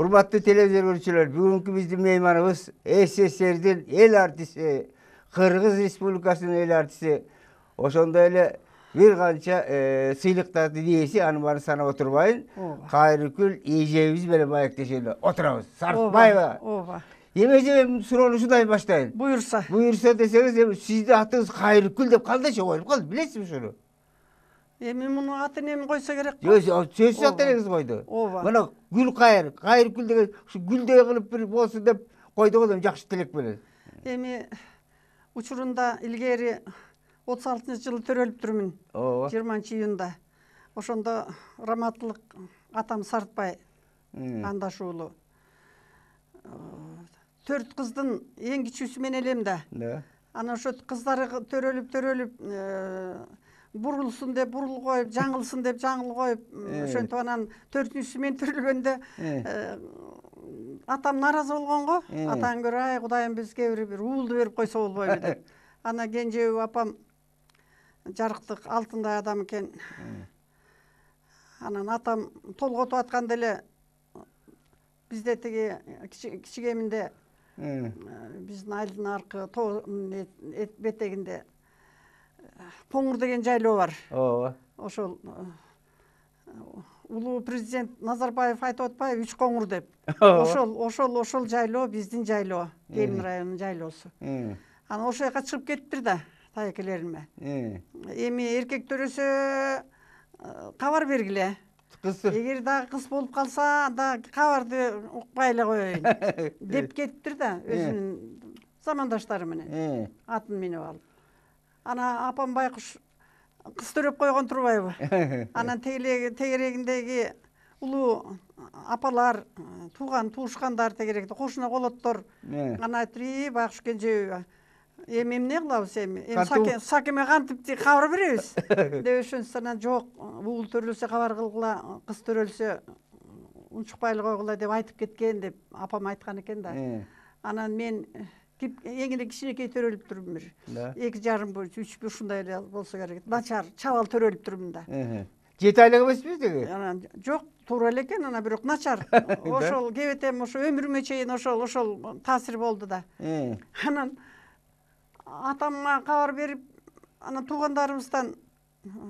Урматтуу телевизор көрүүчүлөр, бүгүнкү биздин мейманыбыз СССРдин эл артисти, Кыргыз Республикасынын эл артисти, ошондой эле бир канча сыйлыктардын ээси, аны баарын санап отурбайын. Кайрыкүл эжебиз менен маектешели отурабыз. Сартбаева. Ооба. Эмеже суроону ушундай баштайын. Буюрса. Буюрса десеңиз, сиздин атыңыз Кайрыкүл деп кандайча коюлуп калды, билесизби ушуну? Эми мунун атын эми койсо керек. Сөзсүз ат элеңиз койду. Ооба. Мына Гүлкайыр, Кайрыкүл деген ушу гүлдөй кылып бир болсун деп койду го, жакшы тилек менен. Эми учурунда илгери 36-жылы төрөлүп турмун. 20-июнда. Ошондо раматтылык атам Сартбай Андаш уулу. 4 кыздын эң кичүүсү мен элем да. Ана ошо кыздары төрөлүп бурулсун деп бурул коюп, жаңылсын деп жаңыл коюп, ошентип анан 4-үчүсү мен төрөлгөндө атам наразы болгонго. Атаң көрө, ай Кудайым бизге бир уулду берип койсо болбойбу деп. Ана кенжеби апам жарыктык алтындай адам экен. Анан атам толготуп атканда эле бизде тиги кичигеминде биздин айылдын аркы бетегинде Коңур деген жайлоо бар. Ошол улуу президент Назарбаев айтып атпайбы, 3 коңур деп. Ошол жайлоо биздин жайлоо, Элин районунун жайлоосу. Анан ошол жака чыгып кетиптир да, тайекелериме. Эми эркек төрөсө кабар бергиле. Эгер дагы кыз болуп калса, анда кабарды укпай эле коеюн деп кетиптир да, өзүнүн замандаштары менен. Атын минип алып. Ана апам байкуш кыз төрөп койгон турбайбы? Анан тегерегиндеги улуу апалар, тууган туушкандар тегеректе кошуна колоттор. Ана айтыр, байкуш кенжеби, эми эмне кылабыз эми? Сакеме кантип кабар беребиз? Деп ошонсу анан жок, уул төрөлсө кабар кылгыла, кыз төрөлсө унчукпай эле койгула деп айтып кеткен деп апам айткан экен да. Анан мен эң эле кичинекей төрөлүп турмун бир. 2,5 3 ушундай эле болсо керек. Начар, чабал төрөлүп турмун да. 7 айлык эмеспи теги? Анан жок, туура эле экен, анан бирок начар. Ошол кебетем, ошо өмүрүмө чейин ошол таасир болду да. Анан атамга кабар берип, анан туугандарыбыздан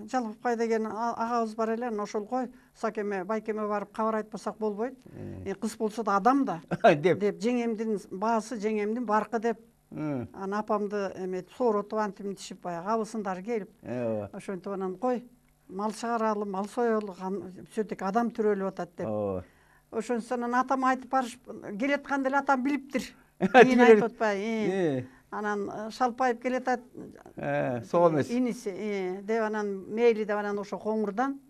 Жалгапкай деген агабыз бар эле, ошол кой, Сакеме, байкеме барып кабар айтпасак болбойт. Кыз болсо да адам да. Деп жеңемдин баасы, жеңемдин баркы деп. Анан апамды эметип сооротуп антимитишип баягы абысындары келип. Ошентип анан кой, мал чыгаралы, мал соелу, сөтек адам төрөлүп атат деп. Ошонсу анан атам айтып барышып, келатканда эле атам билиптир. Кийин айтып атпайбы. Анан шалпайып келатат. Сол эмес. Иниси, деп анан мейли деп анан ошо коңурдан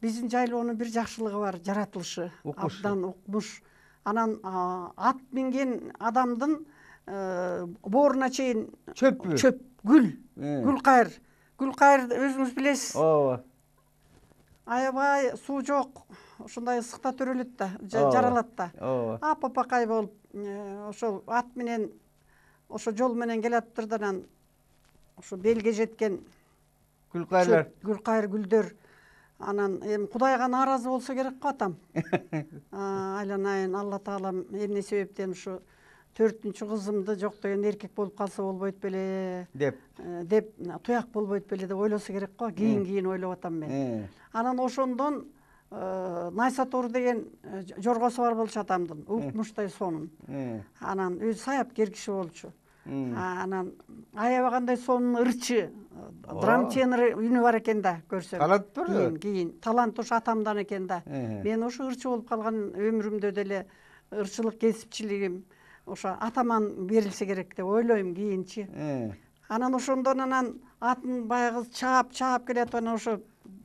биздин жайлоонун бир жакшылыгы бар, жаратылышы, абдан укмуш. Анан ат минген адамдын бооруна чейин чөп, гүл, Гүлкайыр. Гүлкайыр өзүңүз билесиз. Ооба. Аябай суу жок, ушундай ысыкта төрөлөт да, жаралат да. Апапакай болуп, ошол ат менен ошо жол менен келатыптыр да, анан ошо белге жеткен Гүлкайыр гүлдөр. Анан эми Кудайга нааразы болсо керек го атам. Айланайын, Алла Таалам эмне себептен ушу 4-үчү кызымды жок деген эркек болуп калса болбойт беле деп туяк болбойт беле деп ойлосо керек го. Кийин ойлоп атам мен. Анан ошондон Найсатор деген жоргосу бар болчу атамдын, укмуштай сонун. Анан өзү саяпкер киши болчу. Анан аябагандай сонун ырчы, драм тенор үнү бар экен да, көрсөң. Талант бар. Кийин талант ошо атамдан экен да. Мен ошо ырчы болуп калган өмүрүмдө деле ырчылык кесипчилигим ошо атаман берилсе керек деп ойлойм кийинчи. Анан ошондон анан атын баягы чаап келатып анан ошо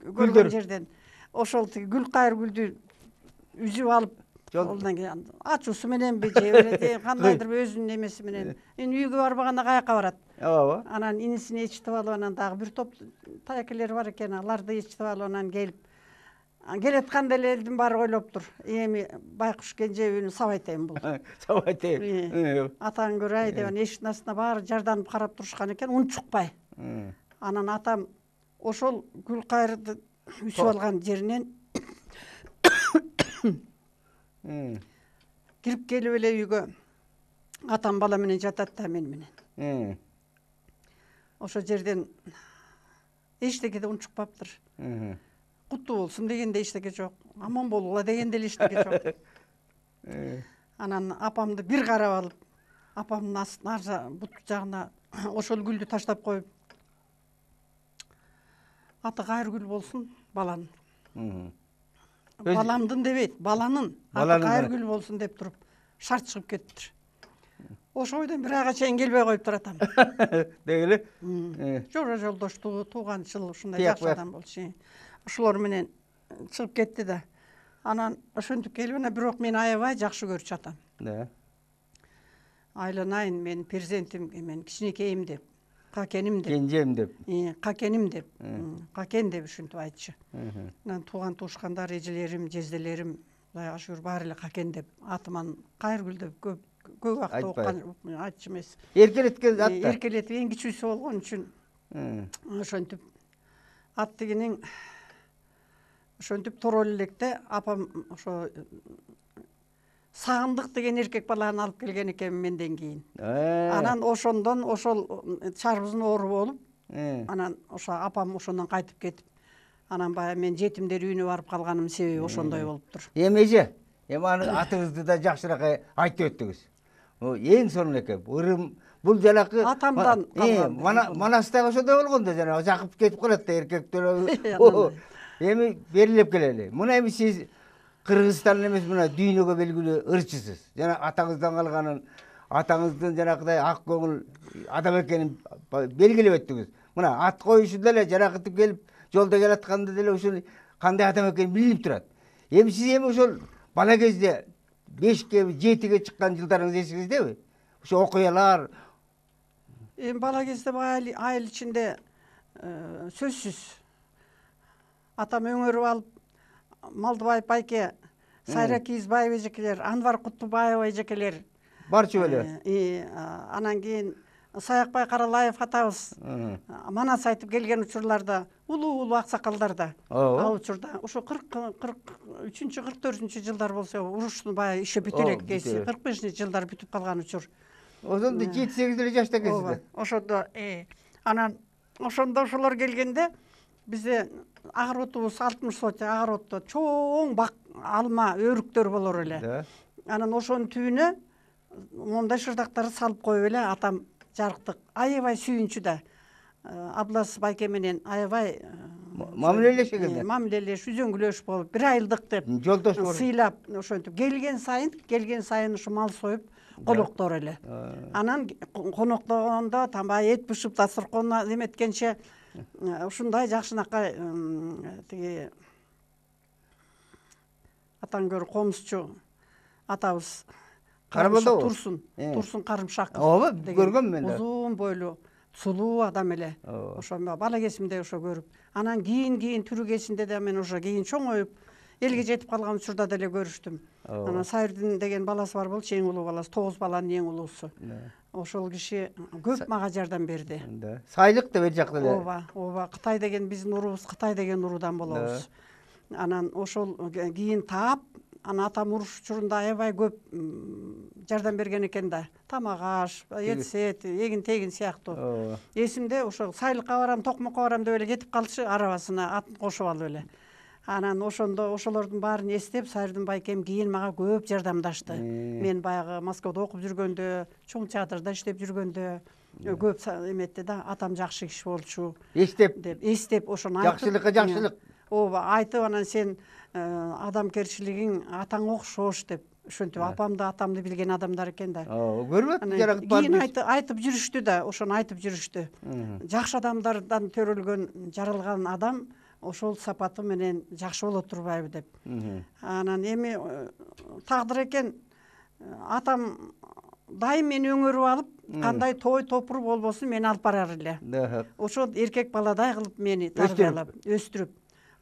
көргөн жерден ошол тиги Гүлкайыр гүлдү үзүп алып, олдан кийин ачуусу мененби же кандайдыр өзүнүн эмеси менен үйгө барбаганда каяка барат. Ооба. Анан инисин ээрчитип алып, анан дагы бир топ таякелери бар экен, аларды ээрчитип алып анан келип келатканда эле элдин баары ойлоптур. Эми байкуш кенжебини сабайтайм бул. Сабайтайм. Атаң көрөй деп анан эшиктин астына баары жарданып карап турушкан экен, унчукпай. Анан атам ошол Гүлкайырды үсүп алган жеринен Кирип келип эле үйгө атам бала менен жатат да мен менен. Ошо жерден эчтеке да унчукпаптыр. Куттуу болсун дегенде эчтеке жок. Аман болгула дегенде эле эчтеке жок. Анан апамды бир карап алып, апамдын ар бут жагына ошол гүлдү таштап коюп, аты Кайыргүл болсун баланын. Баламдын дебейт, баланын аты Кайыргүл болсун деп туруп шарт чыгып кетиптир. Ошо бойдон бир айга чейин келбей коюптур атам. Деги эле? Жора жолдоштугу, тууганчыл ушундай жакшы адам болчу. Ошолор менен чыгып кетти да. Анан ошентип келип анан бирок мени аябай жакшы көрчү атам. Да. Айланайын, мен перзентим, мен кичинекейим деп, какеним деп. Кенжем деп. Какеним деп, какен деп ушинтип айтчу. Анан тууган туушкандар, эжелерим, жезделерим, ашур баары эле какен деп, атыман Кайыргүл деп көп убакыт окуган айтчу эмес. Эркелеткен ат да. Эркелетип эң кичүүсү болгон үчүн ошентип ат дегенин ошентип торол электе апам ошо Сагындык деген эркек баланы алып келген экен менден кийин. Анан ошондон ошол чарбыздын оору болуп, анан ошо апам ошондон кайтып кетип, анан баягы мен жетимдер үйүнө барып калганым себеби ошондой болуптур. Эже, аны атыңызды да жакшыраак айтып өттүңүз. Эң сонун экен. Ырым бул жанакы атамдан калган. Манастагы ошондой болгондо жанагы жакып кетип калат да эркектер. Эми берилип келели. Мына эми сиз Кыргызстан эмес, мына дүйнөгө белгилүү ырчысыз. Жана атаңыздан калганын, атаңыздын жанакыдай ак көңүл адам экенин белгилеп өттүңүз. Мына ат коюшунда эле жаракытып келип, жолдо келатканда деле ушул кандай адам экенин билинип турат. Эми сиз ошол бала кезде 5ке, 7ге чыккан жылдарыңыз эсиңиздеби? Ошо окуялар. Эми бала кезде баягы айыл ичинде сөзсүз атам өңөрүп алып, Малдыбаев байке, Сайра Кийизбаев эжекелер, Анвар Куттубаева эжекелер. Барчу эле. Анан кийин Саякбай Каралаев атабыз манас айтып келген учурларда, улуу аксакалдарда, ал учурда ошо 43-44 жылдар болсо, уруштун баягы иши бүтө элек кези, 45-жылдар бүтүп калган учур. Ошондо 7-8 жашта экенсиз. Ошондо анан ошондо ошолор келгенде бизде агыр отубуз 60 сотя агыр отто чоң бак алма өрүктөр болор эле. Анан ошонун түбүнө мондай шырдактарды салып коюп эле атам жарыктык. Аябай сүйүнчү да. Абласы байке менен аябай мамилелешкен. Мамилелеш, үзөңгүлөш болуп, бир айылдык деп жолдош болуп сыйлап, ошентип келген сайын ушу мал союп коноктор эле. Анан коноктогондо тамбай эт бышып дасторконуна эметкенче ушундай жакшынакай тиги атаң көрү комузчу атабыз Турсун Карымшаков. Ооба, көргөм мен да. Узун бойлуу, сулуу адам эле. Ошо бала кезимде ошо көрүп, анан кийин түрү кезинде да мен ошо кийин чоңоюп, элге жетип калган учурда деле көрүштүм. Анан Сайырдын деген баласы бар болчу, эң улуу баласы, 9 баланын эң улуусу. Ошол киши көп мага жардам берди. Сайлык да бер жакта эле. Ооба, Кытай деген биздин урубуз, Кытай деген уруудан болобуз. Анан ошол кийин таап, анан атам уруш учурунда аябай көп жардам берген экен да. Тамак аш, эт, эгин-тегин сыяктуу. Эсимде ошо Сайлыкка барам, Токмокко барам деп эле кетип калчу, арабасына атын кошуп алып эле. Анан ошондо ошолордун баарын эстеп, Сайырдын байкем кийин мага көп жардамдашты. Мен баягы Москвада окуп жүргөндө, чоң театрда иштеп жүргөндө көп эметти да, атам жакшы киши болчу. Эстеп ошону айтып. Жакшылыкка жакшылык. Ооба, айтып анан сен адамгерчилигиң атаң окшош деп, ошентип апамды, атамды билген адамдар экен да. Көрбөт жаракыт бар. Кийин айтып жүрүштү да, ошону айтып жүрүштү. Жакшы адамдардан төрөлгөн, жаралган адам ошол сапаты менен жакшы боло турбайбы деп. Анан эми тагдыр экен, атам дайым мени өңөрүп алып, кандай той топур болбосун мени алып барар эле. Ошол эркек баладай кылып мени тарбиялап, өстүрүп.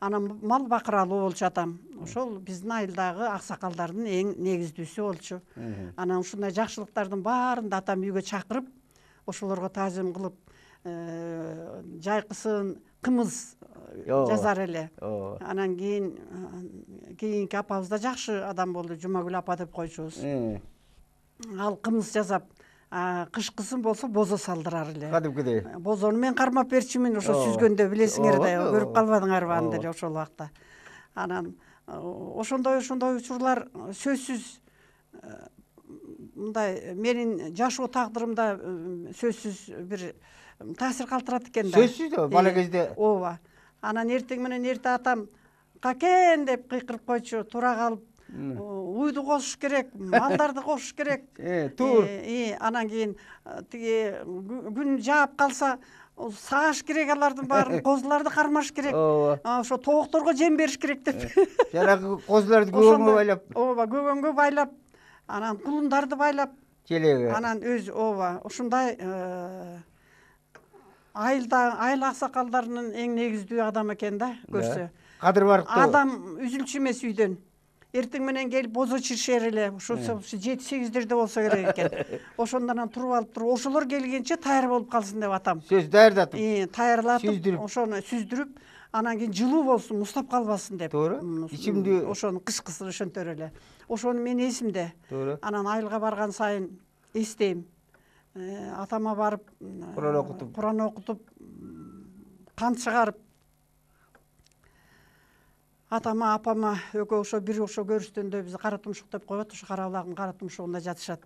Анан мал бакыралуу болчу атам. Ошол биздин айылдагы аксакалдардын эң негиздүүсү болчу. Анан ушундай жакшылыктардын баарын да атам үйгө чакырып, ошолорго таазим кылып, жайкысын кымыз жазар эле. Анан кийинки апабыз да жакшы адам болду, Жумагүл апа деп койчубуз. Ал кымыз жасап, кышкысын болсо бозо салдырар эле. Кадимкидей. Бозону мен кармап берчүмүн, ошо сүзгөндө билесиңер да, көрүп калбадыңарбы анда эле ошол убакта. Анан ошондой учурлар сөзсүз мындай менин жашоо тагдырымда сөзсүз бир таасир калтырат экен да. Сөзсүз да, бала кезде. Ооба. Анан эртең менен эрте атам какен деп кыйкырып койчу, тура калып, уйду кошуш керек, малдарды кошуш керек. Тур. Анан кийин тиги күн жаап калса, сааш керек алардын баарын, козуларды кармаш керек. Ошо тоокторго жем бериш керек деп. Жанагы козуларды көгөнгө байлап. Ооба, көгөнгө байлап, анан кулундарды байлап, Келеге. анан ошондой айыл аксакалдарынын эң негиздүү адам экен да, көрсө. Кадыр барыктуу. Адам үзүлчү эмес үйдөн. Эртең менен келип бозо чиршер эле, ошо 7-8-дерде болсо керек экен. Ошондон туруп алып туруп, ошолор келгенче таяр болуп калсын деп атам. Сөз даярдатып. Таярлатып, ошону сүздүрүп, анан кийин жылуу болсун, муздап калбасын деп. Туура. Ичимдүү. Ошону кышкысын ошентер эле. Ошону мен эсимде. Туура. Анан айылга барган сайын эстейм. Атама барып, Куран окутуп, кант чыгарып, атама, апама экөө ошо бир ошо көрүштөндө биз кара тумшук деп коет, ошо кара булагын кара тумшугунда жатышат.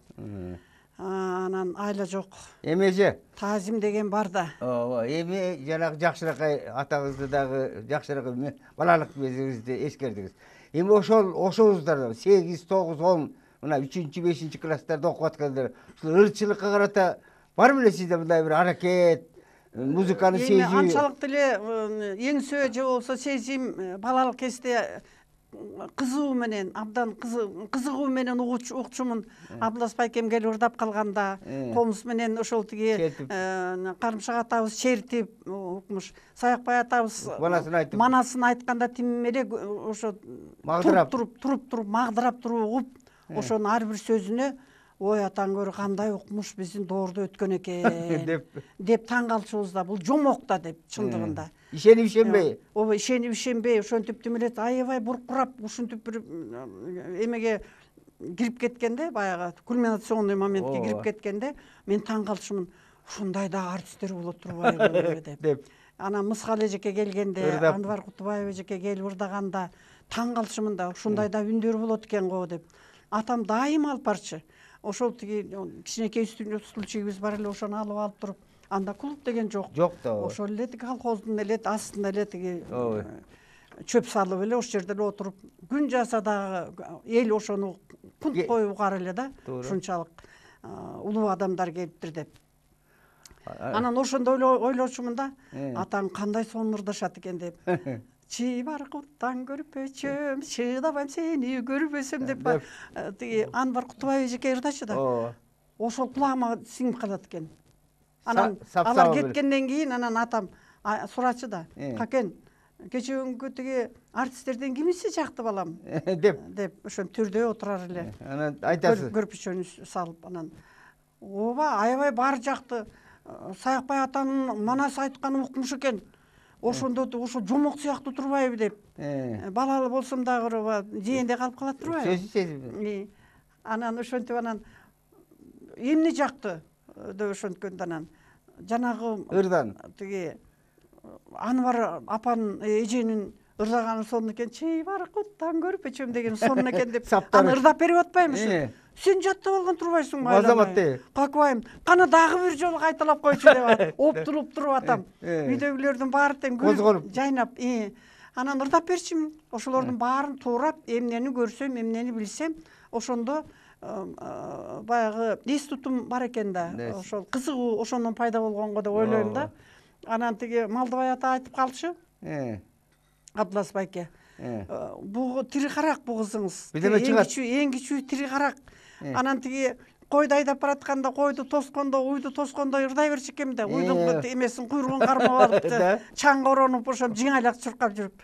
Анан айла жок. Эмеже? Таазим деген бар да. Ооба, эми жанагы жакшыракай атаңызды дагы жакшыракай балалык кезиңизди эскердиңиз. Эми ошолуздар 8, 9, 10 мына 3-5 класстарда окуп аткандар ушул ырчылыкка карата бар беле сизде мындай бир аракет, музыканы сезүү? Эми анчалык деле эңсөө же болбосо сезим балалык кезде кызуу менен, абдан кызыгуу менен укчумун. Абдылас байкем келип ырдап калганда, комуз менен ошол тиги Карымшак атабыз чертип укмуш. Саякбай атабыз манасын айтканда тим эле ошо туруп магдырап туруп угуп, ошонун ар бир сөзүнө ой атаң көрү кандай укмуш, биздин доордо өткөн экен деп таң калчубуз да. Бул жомок да деп чындыгында. Ишенип ишенбей. Ооба, ишенип ишенбей, ошентип тимелет аябай буркурап, ушинтип бир эмеге кирип кеткенде, баягы кульминационный моментке кирип кеткенде, мен таң калчумун. Ушундай да артисттер болот турбайбы деп. Анан Мыскал эжеке келгенде, Анвар Кутубаев эжеке келип ырдаганда таң калчумун да, ушундай да үндөр болот экен го деп. Атам дайым алып барчы. Ошол тиги кичинекей стульчигибиз бар эле, ошону алып туруп, анда клуб деген жок. Жок да. Ошол эле колхоздун эле астында эле тиги чөп салып эле ошол жерде эле отуруп, күн жаса дагы эл ошону кунт коюп угар эле да. Ушунчалык улуу адамдар келиптир деп. Анан ошондо ойлочумун да, атаң кандай сонун ырдашат экен деп. Чибаркуттан көрпөчөм, чыдабайм сени көрбөсөм деп тиги Анвар Кутубаев эжеке ырдачы да. Ошол кулагыма сиңип калат экен. Анан алар кеткенден кийин анан атам сурачы да. Какен, кечеүнгү тиги артисттерден кимиси жакты балам? деп ошон түрдө отурар эле. Анан айтасыз. Көрпөчөнү салып анан. Ооба, аябай баары жакты. Саякбай атанын манасы айтканы укмуш экен. Ошондо ошо жомок сыяктуу турбайбы деп. Балалы болсом дагы жээнде калып калат турбайбы? Сөзсүз. Анан ошентип анан эмне жакты деп ошенткөндө анан жанагы ырдан тиги Анвар апанын эженин ырдаганы сонун экен. Чибаркуттан көрпөчөм деген сонун экен деп аны ырдап берип атпаймынбы? Сен жаттап алган турбайсыңбы? Азаматты. Каквайым. Кана дагы бир жолу кайталап койчу деп оптуруп туруп атам. Үйдөгүлөрдүн баары тең күлүп жайнап. Анан ырдап берчимин. Ошолордун баарын туурап, эмнени көрсөм, эмнени билсем, ошондо баягы эс тутум бар экен да. Ошол кызыгуу ошондон пайда болгонго деп ойлойм да. Анан тиги Малдыбай ата айтып калчы. Абдылас байке. Бу тири карак бу кызыңыз. Эң кичүү тири карак. Анан тиги койду айдап баратканда койду тоскондо, уйду тоскондо ырдай берчү экен да. Уйдун эмесин куйругун кармап алып, чаңга ороонуп, ошо жиңайлак чуркап жүрүп.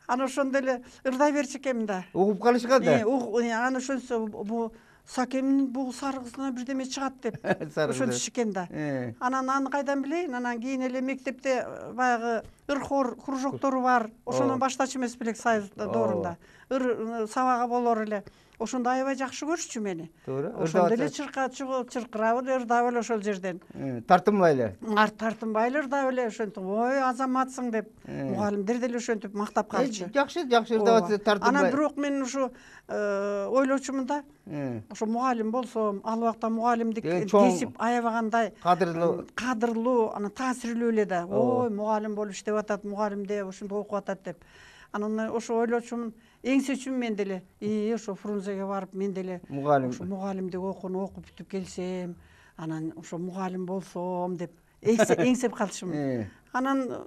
Анан ошондо эле ырдай берчү экен да. Угуп калышкан да. Анан ошонсо бу Сакемдин бул сарыгысынан бирдеме чыгат деп ошентишик экен да. Анан аны кайдан билейин? Анан кийин эле мектепте баягы ыр-хор кружоктору бар. Ошондон баштачу эмес белек Союз доорунда. Ыр сабага болор эле. Ошондо аябай жакшы көрчү мени. Туура. Ошондо эле чыркырап эле ырдап эле ошол жерден. Тартынбай эле. Тартынбай эле ырдап эле ошентип, ой азаматсың деп. Мугалимдер деле ошентип мактап калчу. Жакшы ырдап атса тартынбай. Анан бирок мен ушу ойлочумун да. Ошо мугалим болсом, ал убакта мугалимдик кесип аябагандай кадырлуу, анан таасирлүү эле да. Ой, мугалим болуп иштеп атат, мугалимде ушунда окуп атат деп. Анан ошо ойлочумун, эңсечүм мен деле, ошо Фрунзеге барып мен деле ошо мугалимдик окууну окуп бүтүп келсем, анан ошо мугалим болсом деп эңсеп калчумун. Анан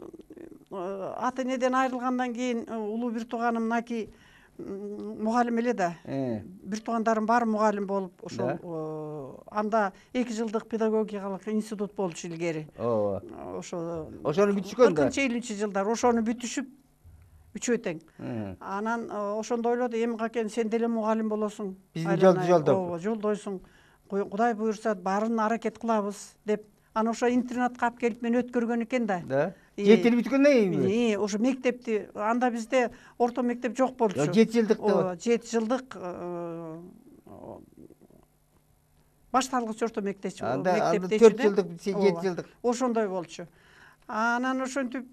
ата энеден айрылгандан кийин улуу бир тууганым Наки мугалим эле да. Бир туугандарым бар мугалим болуп, ошол анда 2 жылдык педагогикалык институт болчу илгери. Ошо ошону бүтүшкөн да. 40-50 жылдар ошону бүтүшүп үчөө тең. Анан ошондо ойлоду, эми какен сен деле мугалим болосуң. Биздин жолду жолдоп. Жолдойсуң. Кудай буйрса баарын аракет кылабыз деп. Анан ошо интернатка алып келип мен өткөргөн экен да. Да. 7 жыл бүткөндөн кийинби? Ошо мектепти, анда бизде орто мектеп жок болчу. 7 жылдык да. 7 жылдык башталгыч орто мектепчи. Анда 4 жылдык, 7 жылдык. Ошондой болчу. Анан ошентип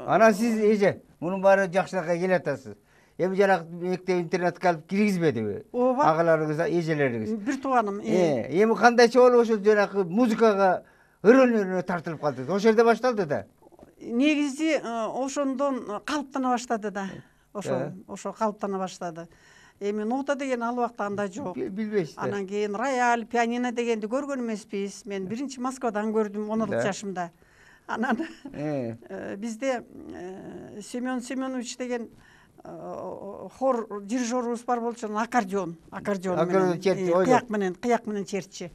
анан сиз эже мунун баары жакшылыкка келатасыз. Эми жанагы мектеп интернатка алып киргизбедиби? Агаларыңыз, эжелериңиз. Бир тууганым. Эми кандайча болуп ошол жанагы музыкага, ыр өнөрүнө тартылып калдыңыз? Ошол жерде башталды да. Негизи ошондон калыптана баштады да. Ошо калыптана баштады. Эми нота деген ал убакта андай жок. Билбейсиз. Анан кийин рояль, пианино дегенди көргөн эмеспиз. Мен биринчи Москвадан көрдүм 16 жашымда. Анан бизде Семен Семенович деген хор дирижерубуз бар болчу, аккордеон менен, кыяк менен чертчи.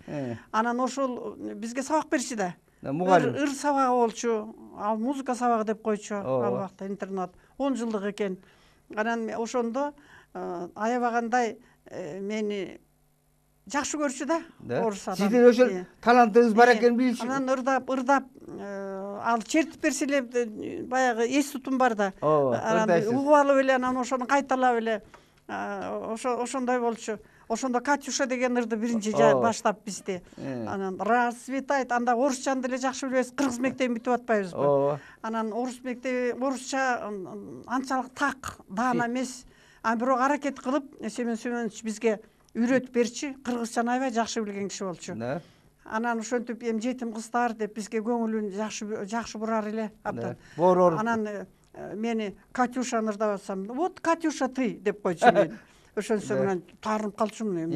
Анан ошол бизге сабак берчи да. Ыр сабагы болчу, ал музыка сабагы деп койчу ал убакта интернат. 10 жылдык экен. Анан ошондо аябагандай мени жакшы көрчү да. Орус адам. Сиздин ошол талантыңыз бар экенин билчү. Анан ырдап ал чертип берсе эле баягы эс тутум бар да. Анан угуп алып эле анан ошону кайталап эле ошондой болчу. Ошондо Катюша деген ырды биринчи баштап бизде. Анан расцветает, анда орусчаны деле жакшы билебиз, кыргыз мектебин бүтүп атпайбызбы? Анан орус мектеби, орусча анчалык так, даана эмес. Бирок аракет кылып, Семен Семенович бизге үйрөтүп берчи, кыргызчаны аябай жакшы билген киши болчу. Анан ошентип эми жетим кыздар деп бизге көңүлүн жакшы бурар эле абдан. Анан мени Катюшаны ырдап атсам, вот Катюша ты деп койчу мен. Ошонсо менен таарынып калчумун эми.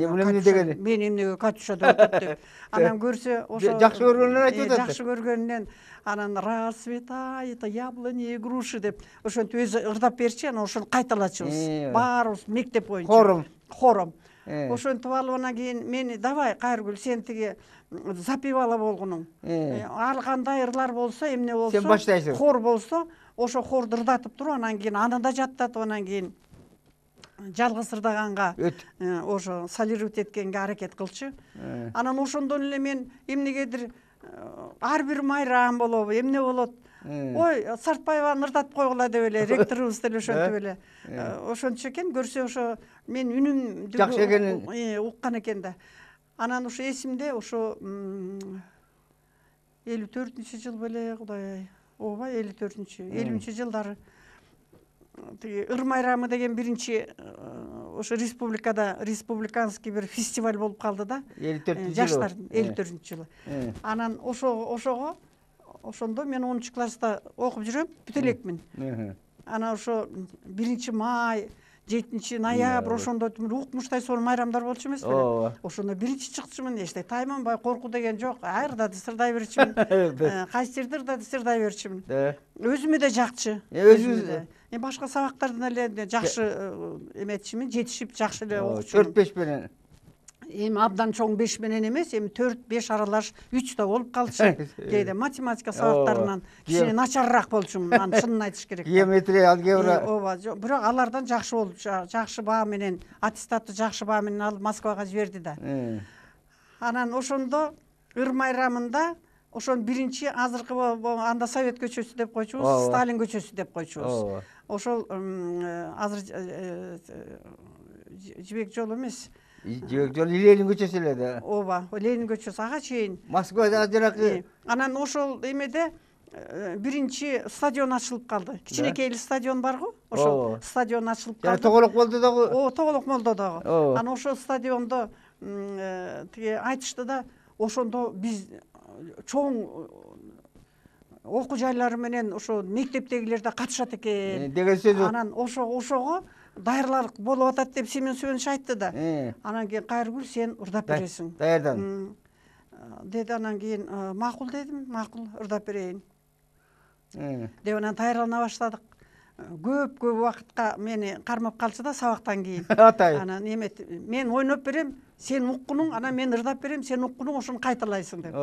Мен эмнеге Катюша деп атат деп. Анан көрсө ошо жакшы көргөнүнөн айтып атат. Жакшы көргөнүнөн анан расцветает яблони и груши деп ошентип өзү ырдап берчи, анан ошону кайталачубуз. Баарыбыз мектеп боюнча. Хором. Ошентип алып анан кийин мени давай Кайыргүл сен тиги запевала болгунуң. Ар кандай ырлар болсо, эмне болсо, сен баштайсың. Хор болсо, ошо хорду ырдатып туруп, анан кийин анында жаттатып, анан кийин жалгыз ырдаганга ошо солировать эткенге аракет кылчу. Анан ошондон эле мен эмнегедир ар бир майрам болобу, эмне болот? Ой, Сартбаеваны ырдатып койгула деп эле ректорубуз деле ошентип эле. Ошончо экен, көрсө ошо мен үнүм жакшы экенин уккан экен да. Анан ошо эсимде, ошо 54-жыл беле, Кудай, ооба 50-50 жылдары тиги ыр майрамы деген биринчи ошо республикада республиканский бир фестиваль болуп калды да. 54-жылы. Жаштардын 54-жылы. Анан ошондо мен 10 класста окуп жүрөм, бүтө элекмин. Анан ошо 1-май, 7-ноябрь ошондо укмуштай сонун майрамдар болчу эмес беле? Ошондо биринчи чыкчумун, эчтек тайманбай, коркуу деген жок. Ырдады, сырдай берчүмүн. Кайсы жерде ырдады, сырдай берчүмүн. Өзүмө да жакчы. Өзүңүз Эми башка сабактардан эле жакшы эметчимин, жетишип жакшы эле окучумун. 4-5 менен. эми абдан чоң 5 менен эмес, эми 4-5 аралаш 3 да болуп калчу. Кээде математика сабактарынан кичине начарраак болчумун, аны чынын айтыш керек. Геометрия, алгебра. Ооба, бирок алардан жакшы болуп, жакшы баа менен, аттестатты жакшы баа менен алып Москвага жиберди да. Анан ошондо ыр майрамында ошон биринчи азыркы анда Совет көчөсү деп койчубуз, Сталин көчөсү деп койчубуз. Ошол азыр Жибек жолу эмес. Жибек жолу Ленин көчөсү эле да. Ооба, Ленин көчөсү ага чейин. Москвада ажыракы. Анан ошол эмеде биринчи стадион ачылып калды. Кичинекей стадион барго? Ошол стадион ачылып калды. Тоголок болду дагы. Тоголок болду дагы. Анан ошол стадиондо тиги айтышты да, ошондо биз чоң окуу жайлары менен ошо мектептегилер да катышат экен деген сөз. Анан ошого даярлык болуп атат деп Семен Сөөнүч айтты да. Анан кийин Кайргүл сен ырдап бересиң. Даярдан. Деди, анан кийин макул дедим, макул ырдап берейин. Деп анан даярдана баштадык. Көп убакытка мени кармап калчу да сабактан кийин. Анан мен ойноп берем, сен уккунуң, анан мен ырдап берем, сен уккунуң, ошону кайталайсың деп.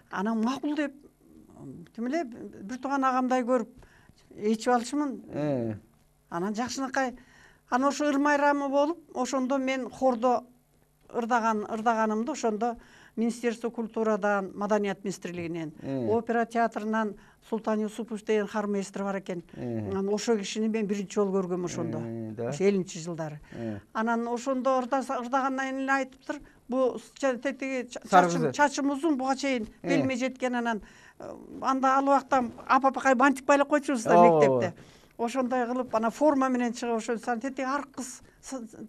Анан макул деп, ким эле бир тууган агамдай көрүп ичип алчумун. Анан жакшынакай, анан ошо ыр майрамы болуп, ошондо мен хордо ырдаганымды ошондо Министерство культурадан, Маданият министрлигинен, опера театрынан Султан Юсупов деген хармейстер бар экен. Анан ошо кишини мен биринчи жолу көргөм ошондо. Ошо 50-чи жылдары. Анан ошондо ырдагандан кийин эле айтыптыр, бу тетиги чачым узун, буга чейин белиме жеткен. Анан анда ал убакта апапакай бантик байлап койчубуз да мектепте. Ошондой кылып, анан форма менен чыгып, ошо тетиги ар кыз,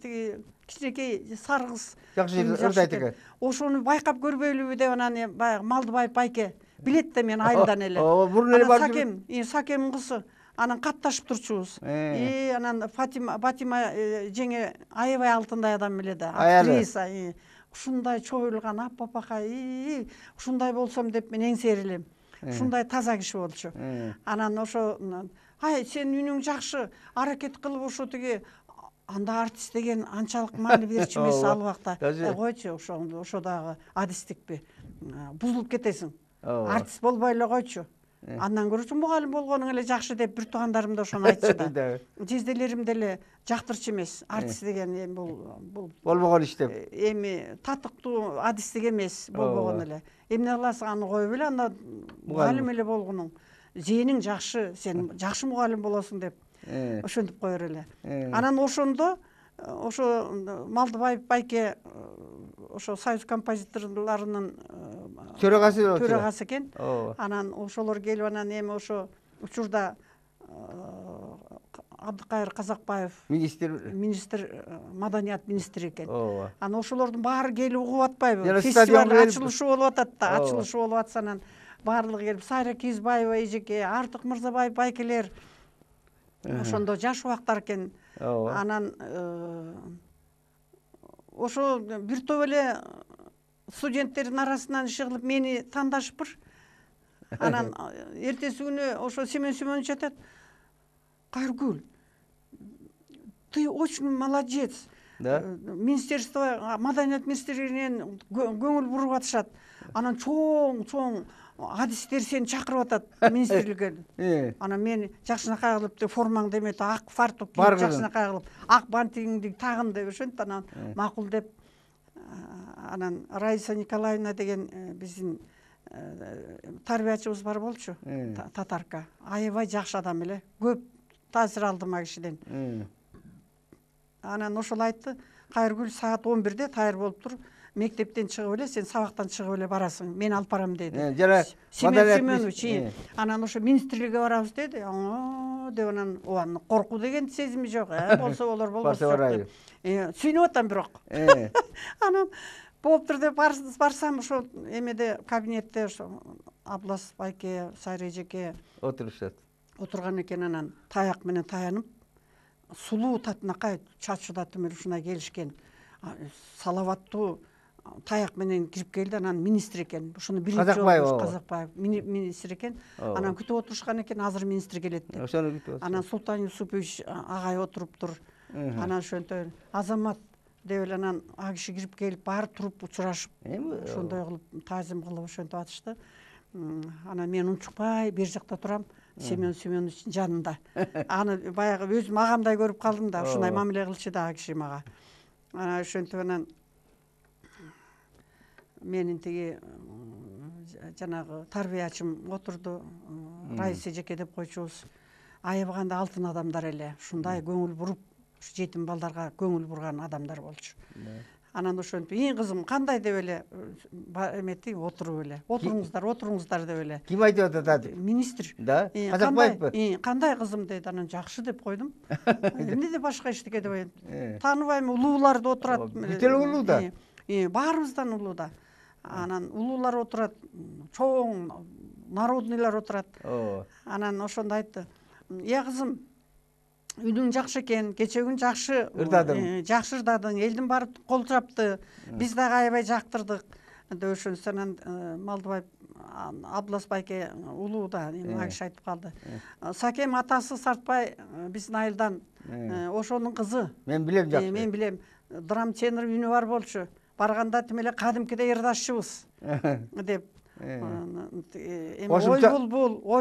тиги кичинекей сары кыз жакшы ырдайт экен. Ошону байкап көрбөйлүбү деп анан баягы Малдыбаев байке билет да мен айылдан эле. Бурун эле бар. Сакем кызы. Анан катташып турчубуз. Анан Фатима жеңе аябай алтындай адам эле да, актриса. Ушундай чоюлган апапакай, ушундай болсом деп мен эңсерилем. Ушундай таза киши болчу. Анан ошо ай, сен үнүң жакшы, аракет кылып ошо тиги анда артист деген анчалык маани берчү эмес ал убакта. Койчу, ошо дагы адистикпи. Бузулуп кетесиң. Артист болбой эле койчу. Андан көрчү мугалим болгонуң эле жакшы деп бир туугандарым да ошону айтчу да. Жезделерим деле жактырчу эмес. Артист деген эми бул болбогон иш деп. Эми татыктуу адистик эмес, болбогон эле. Эмне кыласың, аны коюп эле, анда мугалим эле болгонуң. Зээниң жакшы, сен жакшы мугалим болосуң деп ошентип коер эле. Анан ошондо ошо Малдыбаев байке ошо Союз композиторлорунун төрагасы экен. Анан ошолор келип, анан эми ошо учурда Абдыкайыр Казакбаев министр, Маданият министри экен. Анан ошолордун баары келип угуп атпайбы? Фестиваль ачылышы болуп атат да, ачылышы болуп атса анан барлыгы келип, Сайра Кизбаева эжеке, Артык Мырзабаев байкелер ошондо жаш убактар экен. Анан ошо бир топ эле студенттердин арасынан иши кылып мени тандашыппыр. Анан эртеси күнү ошо Семен Семенович айтат: "Кайргүл, ты очень молодец. Министерство, Маданият министрлигинен көңүл буруп атышат. Анан чоң адистер сени чакырып атат министрликке." Анан мен жакшынакай кылып формаңды эметип, ак фартук кийип, жакшынакай кылып, ак бантигиңди тагын деп ошентип, анан макул деп, анан Раиса Николаевна деген биздин тарбиячыбыз бар болчу, татарка. Аябай жакшы адам эле, көп таасир алдым а кишиден. Анан ошол айтты: "Кайргүл, саат 11-де даяр болуп тур. Мектептен чыгып эле, сен сабактан чыгып эле барасың. Мен алып барам" деди. Семен Семенович. Анан ошо министрликке барабыз деди. Деп анан аны коркуу деген сезими жок. Болсо болор, болбосо жок. Сүйүнүп атам бирок. Анан болуптур деп барсам, ошо эмеде кабинетте ошо Аблас байке, Сайра эжеке отурушат. Отурган экен. Анан таяк менен таянып, сулуу татынакай чачы да түмөр ушундай келишкен. Салаваттуу таяк менен кирип келди. Анан министр экен. Ушуну биринчи жолу Казакбаев министр экен. Анан күтүп отурушкан экен, азыр министр келет деп. Ошону күтүп. Анан Султан Юсупович агай отуруптур. Анан ошентип: "Азамат, деп эле анан ал киши кирип келип баары туруп учурашып ошондой кылып таазим кылып ошентип атышты. Анан мен унчукпай бер жакта турам, Семен Семеновичтин жанында. Аны баягы өзүм агамдай көрүп калдым да, ушундай мамиле кылчу да ал киши мага. Анан ошентип анан менин тиги жанагы тарбиячым отурду, Раиса эжеке деп койчубуз. Аябаганда алтын адамдар эле, ушундай көңүл буруп, ушу жетим балдарга көңүл бурган адамдар болчу. Анан ошентип, "Ий кызым, кандай?" деп эле эметти, отуруп эле. Отуруңуздар деп эле. Ким айтып атат? Министр. Да? Казакбаевпы? Кандай кызым деди. Анан жакшы деп койдум. Эмне деп башка эчтеке деп тааныбайм, улуулар да отурат. Бүт эле улуу да. Баарыбыздан улуу да. Анан улуулар отурат, чоң народныйлар отурат. Анан ошондо айтты. "Ия кызым, үнүң жакшы экен, кечээ күн жакшы ырдадың, элдин баары кол чапты, биз дагы аябай жактырдык" деп ошонусу. Анан Малдыбаев Абдылас байке улуу да, ал киши айтып калды. "Сакем атасы Сартбай биздин айылдан, ошонун кызы. Мен билем жакшы. Мен билем, драм тенор үнү бар болчу. Барганда тим эле кадимкидей ырдашчыбыз" деп. Ой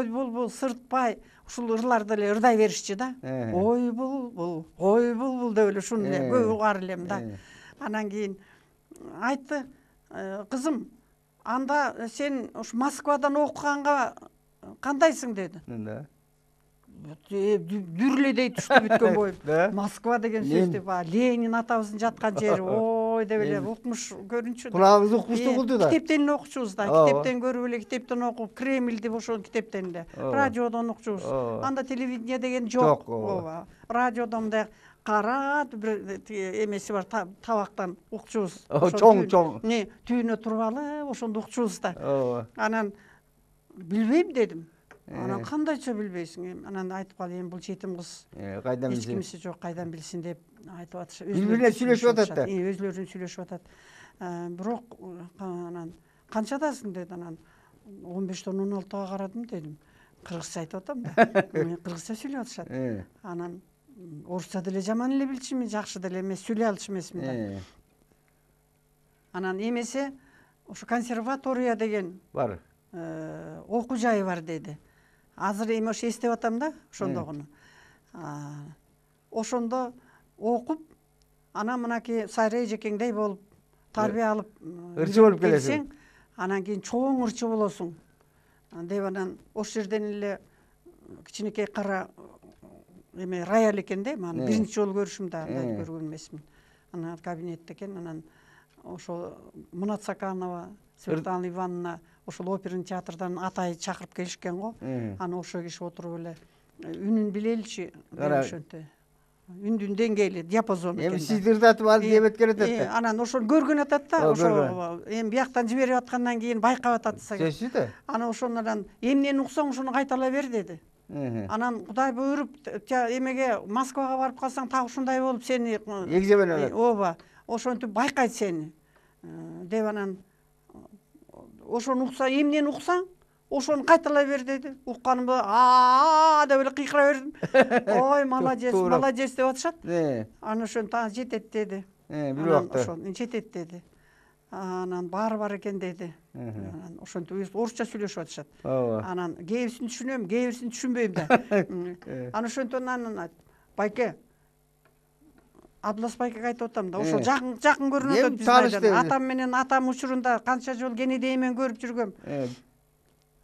булбул, Сыртбай ушул ырларды эле ырдай беришчи да. Ой булбул деп эле ушуну эле көбү угар элем да. Анан кийин айтты, "Кызым, анда сен ушу Москвадан окуганга кандайсың?" деди. Дүрледей түштү бүткөн боюп. Москва деген сөздү Ленин атабыздын жаткан жери. Ой деп эле укмуш көрүнчү. Кулагыбыз укмуштуу кылды да. Китептен эле окучубуз да. Китептен көрүп эле, китептен окуп, Кремльди ошол китептен эле. Радиодон окучубуз. Анда телевидение деген жок. Ооба. Радиодон мындай кара бир эмеси бар, табактан укчубуз. Чоң. Түйүнө турбалы ошондо укчубуз да. Анан билбейм дедим. Анан кандайча билбейсиң? Анан айтып калды, "Эми бул жетим кыз. Кайдан билсин? Эч кимиси жок, кайдан билсин" деп айтып атышат. Бири-бирине сүйлөшүп атат да. Өзлөрүн сүйлөшүп атат. Бирок анан "Канчадасың?" деди. Анан 15-тен 16-га карадым дедим. Кыргызча айтып атам да. Кыргызча сүйлөп атышат. Анан орусча деле жаман эле билчүмүн, жакшы деле эмес, сүйлөй алчу эмесмин да. Анан эмесе ошо консерватория деген бар. Окуу жайы бар деди. Азыр эми ошо эстеп атам да, ошондогуну. Ошондо окуп, анан мынакей Сайра эжекеңдей болуп, тарбия алып, ырчы болуп келесиң. Анан кийин чоң ырчы болосуң деп анан ошол жерден эле кичинекей кара эме рояль экен да, мана биринчи жолу көрүшүм да, андай көргөн эмесмин. Анан кабинетте экен, анан ошо Мунат Саканова, Светлана Ивановна ошол оперный театрдан атай чакырып келишкен го. Анан ошо киши отуруп эле үнүн билеличи деп ошентип. Үндүн деңгээли, диапазону экен. Эми сизди ырдатып алып эметкен атат да. Анан ошону көргөн атат да, ошо эми бияктан жиберип аткандан кийин байкап атат десең. Сөзсүз да. Анан ошондон эмнени уксаң ошону кайталай бер деди. Анан Кудай буйруп эмеге Москвага барып калсаң так ушундай болуп сени эгземен алат. Ооба, ошентип байкайт сени деп анан ошону укса, эмнени уксаң ошону кайталай бер деди. Укканымда деп эле кыйкыра бердим. Ой, молодец деп атышат. Анан ошентип жетет деди. Бир убакта. Ошону жетет деди. Анан баары бар экен деди. Анан ошентип орусча сүйлөшүп атышат. Анан кээбирсин түшүнөм, кээбирсин түшүнбөйм да. Анан ошентип анан байке Абдылас байкеге айтып атам да, ошол жакын көрүнүп атат биздин. Атам менен атам учурунда канча жол Кенедей менен көрүп жүргөм.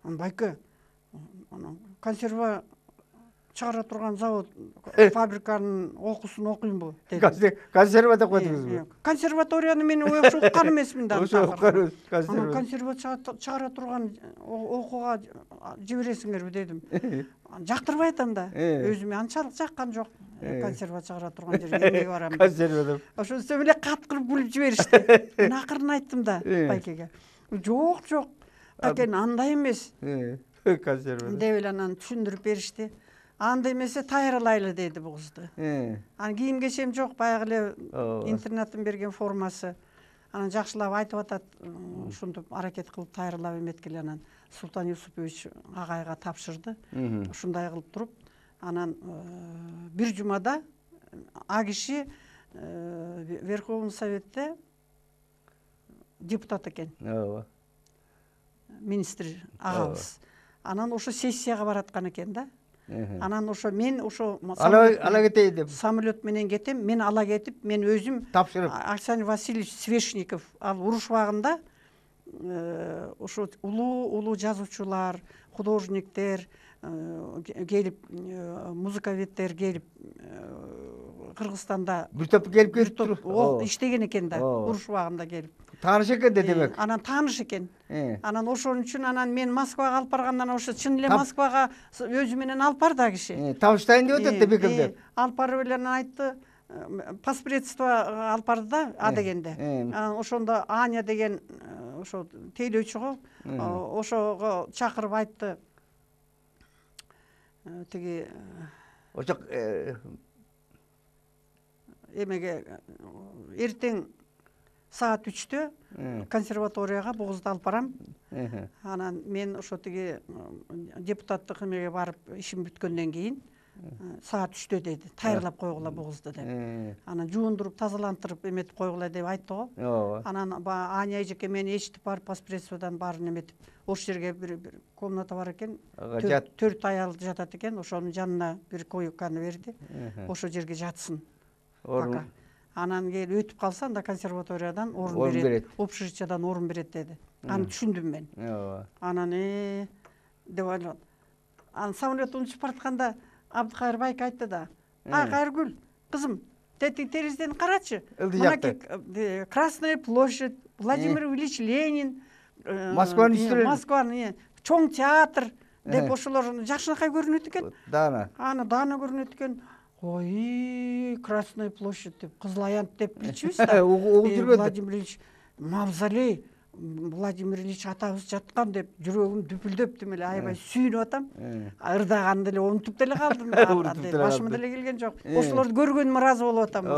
Байке, консерва чыгара турган завод, фабриканын окуусун окуймбу деди. Консерва деп койдуңузбу? Консерваторияны мен ошо уккан эмесмин да. Ошо уккан консерва. Консерва чыгара турган окууга жибересиңерби дедим. Жактырбай атам да. Өзүмө анчалык жаккан жок. Консерва чыгара турган жерге эмнеге барам? Консерва деп. Ошонусу эле каткырып күлүп жиберишти. Мен акырын айттым да байкеге. Жок. Такен андай эмес. Консерва деп эле анан түшүндүрүп беришти. Анда эмесе тайрылайлы деди бул кызды. Анан кийим кечем жок, баягы эле интернаттын берген формасы. Анан жакшылап айтып атат, ушинтип аракет кылып тайрылап эметкеле. Анан Султан Юсупович агайга тапшырды. Ушундай кылып туруп, анан бир жумада а киши Верховный Советте депутат экен. Ооба. Министр агабыз. Анан ошо сессияга бараткан экен да. Анан ошо мен ошо ала кетейин деп. Самолет менен кетем, мен ала кетип, мен өзүм Тапшырып. Александр Васильевич Свешников ал уруш убагында ошо улуу жазуучулар, художниктер келип, музыковедтер келип Кыргызстанда Бир топ келип ол иштеген экен да, уруш убагында келип. Тааныш экен да демек. Анан тааныш экен. Анан ошон үчүн анан мен Москвага алып баргандан ошо чын эле Москвага өзү менен алып барды да киши. Табыштайын деп атат да бекемдеп. Алып барып эле анан айтты, паспредство алып барды да, а дегенде. Анан ошондо Аня деген ошо тейлөөчү го, ошого чакырып айтты. Тиги Ошо эмеге эртең саат 3-тө консерваторияга Богозду алып барам. Анан мен ошо тиги депутаттык эмеге барып ишим бүткөндөн кийин саат 3-тө деди. Тайырлап койгула Богозду деп. Анан жуундуруп, тазалантырып эметип койгула деп айтты го. Анан Аня эжеке мени ээрчитип барып паспредстводон баарын эметип, ошол жерге бир комната бар экен. 4 аял жатат экен. Ошонун жанына бир койканы берди. Ошол жерге жатсын. Анан келип өтүп калса, анда консерваториядан орун берет, общежитиядан орун берет деди. Аны түшүндүм мен. Анан деп ойлоп. Анан самолет унчуп баратканда Абдыкайыр байке айтты да: Кайыргүл, кызым, терезеден карачы. Мынакей Красная площадь, Владимир Ильич Ленин, Москванын чоң театр деп ошолор жакшынакай көрүнөт экен. Даана көрүнөт экен. Ой, Красная площадь деп, Кызыл Аянт деп билчүбүз да. Владимир Ильич мавзолей, Владимир Ильич атабыз жаткан деп жүрөгүм дүпүлдөптүм эле, аябай сүйүнүп атам. Ырдаганды эле унутуп деле калдым. Башыма деле келген жок. Ошолорду көргөнүмө ыраазы болуп атам.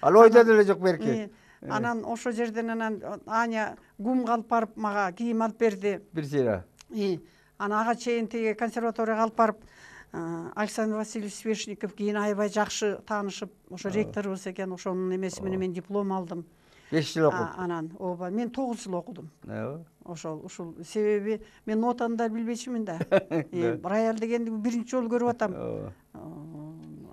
Ал ойдо деле жок берки. Анан ошо жерден анан Аня гумга алып барып мага кийим алып берди. Бир сыйра. Анан ага чейин тиги консерваторияга алып барып Александр Васильевич Свешников кийин аябай жакшы таанышып, ошо ректорубуз экен, ошонун эмеси менен мен диплом алдым. 5 жыл окудум. Анан ооба, мен 9 жыл окудум. Ошол себеби мен нотаны да билбейчимин да. Рояль дегенди биринчи жолу көрүп атам.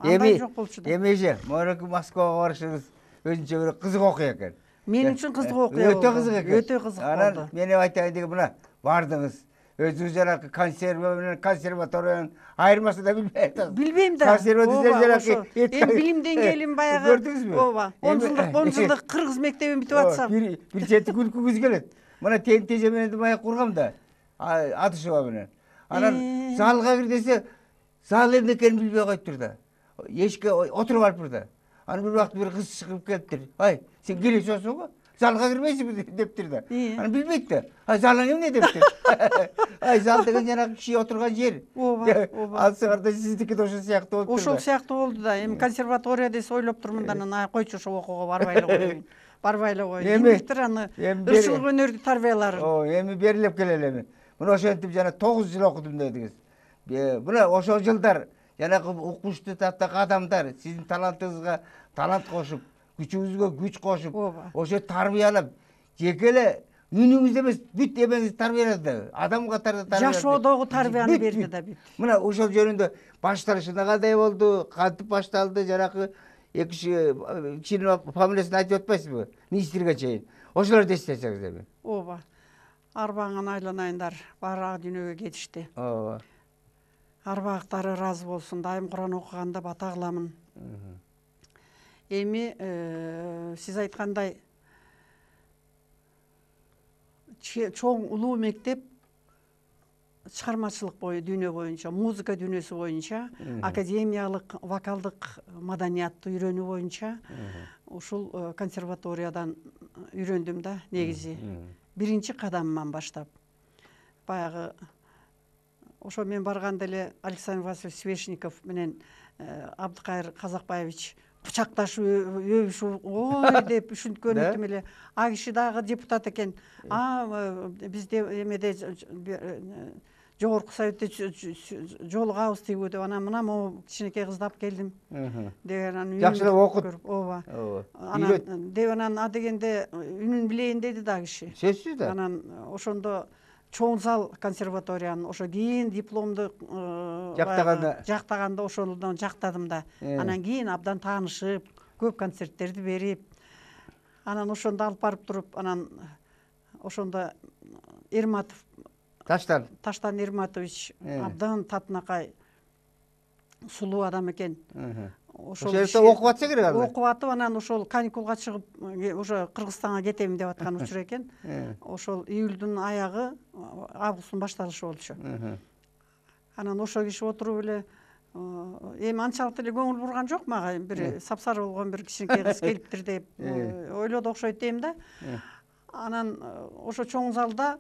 Андай жок болчу да. Эмеже, монаку Москвага барышыңыз өзүнчө бир кызык окуя экен. Мен үчүн кызык окуя болду. Өтө кызык экен. Өтө кызык болду. Анан мен айтайын деген мына бардыңыз. Өзүңүз жанагы консерва менен консерваториянын айырмасын да билбей атасыз. Билбейм да. Консервативдер жанагы эми билим деңгээлим баягы. Көрдүңүзбү? Ооба. 10 жылдык кыргыз мектебин бүтүп атсам. Бир чети күлкүңүз келет. Мына тенteje менен баягы кургам да. Атышева менен. Анан залга кир десе, зал эмне экенин билбей коюптур да. Эшикке отуруп алыптыр да. Анан бир убакыт бир кыз чыгып келиптир. Ай, сен келесиңби го? Залга кирбейсиңби дептир да. Анан билбейт да. Залың эмне дептир. Зал деген жанагы киши отурган жер. Ооба. Алсаңар да сиздики да ошол сыяктуу болуптур. Ошол сыяктуу болду да. Эми консерватория десе ойлоп турмун да, анан койчу ошо окууга барбай эле коеюн. Барбай эле коеюн. Эмнектир аны ырчылык өнөрдү тарбияларын. Эми берилип келели эми. Мына ошентип жана 9 жыл окудум дедиңиз. Мына ошол жылдар жанагы укмуштуу таттак адамдар сиздин талантыңызга талант кошуп, күчүңүзгө күч кошуп, ошо тарбиялап, жеке эле үнүңүз эмес, бүт эмеңизди тарбиялады. Адам катары тарбиялады. Жашоодогу тарбияны берди да бүт. Мына ошол жөнүндө башталышында кандай болду, кантип башталды, жанагы кишинин фамилиясын айтып атпайсызбы? Министрге чейин. Ошолорду эстесеңиз эми. Ооба. Арбаңан айланайындар, барак дүйнөгө кетишти. Ооба. Арбактары ыраазы болсун, дайым Куран окуганда бата кыламын. Эми сиз айткандай чоң улуу мектеп чыгармачылык дүйнө боюнча, музыка дүйнөсү боюнча, академиялык вокалдык маданиятты үйрөнүү боюнча ушул консерваториядан үйрөндүм да негизи. Биринчи кадамыман баштап. Баягы ошо мен барганда эле Александр Васильевич Свешников менен Абдыкайыр Казакбаевич кучакташып өбүшүп, ой деп үшүнткөнүм эле. А киши дагы депутат экен. Бизде эмеде жогорку советте жолу кабыз тийбүү деп анан мына могу кичинекей кызды алып келдим деген анан жакшыраак окут. ооба Үйрөт. анан деп анан а дегенде үнүн билейин деди да киши. Сөзсүз да. Анан ошондо чоң зал консерваториянын ошо кийин дипломду жактаганда ошондон жактадым да. Анан кийин абдан таанышып, көп концерттерди берип, анан ошондо алып барып туруп, анан ошондо Эрматов Таштан Эрматович абдан татынакай сулуу адам экен. Ошол жерде окуп атса керек ал. Окуп атып, анан ошол каникулга чыгып, ошо Кыргызстанга кетем деп аткан учур экен. Ошол июлдун аягы, августтун башталышы болчу. Анан ошол киши отуруп эле эми анчалык деле көңүл бурган жок мага, бир сапсары болгон бир кичинекей кыз келиптир деп ойлоду окшойт дейм да. Анан ошо чоң залда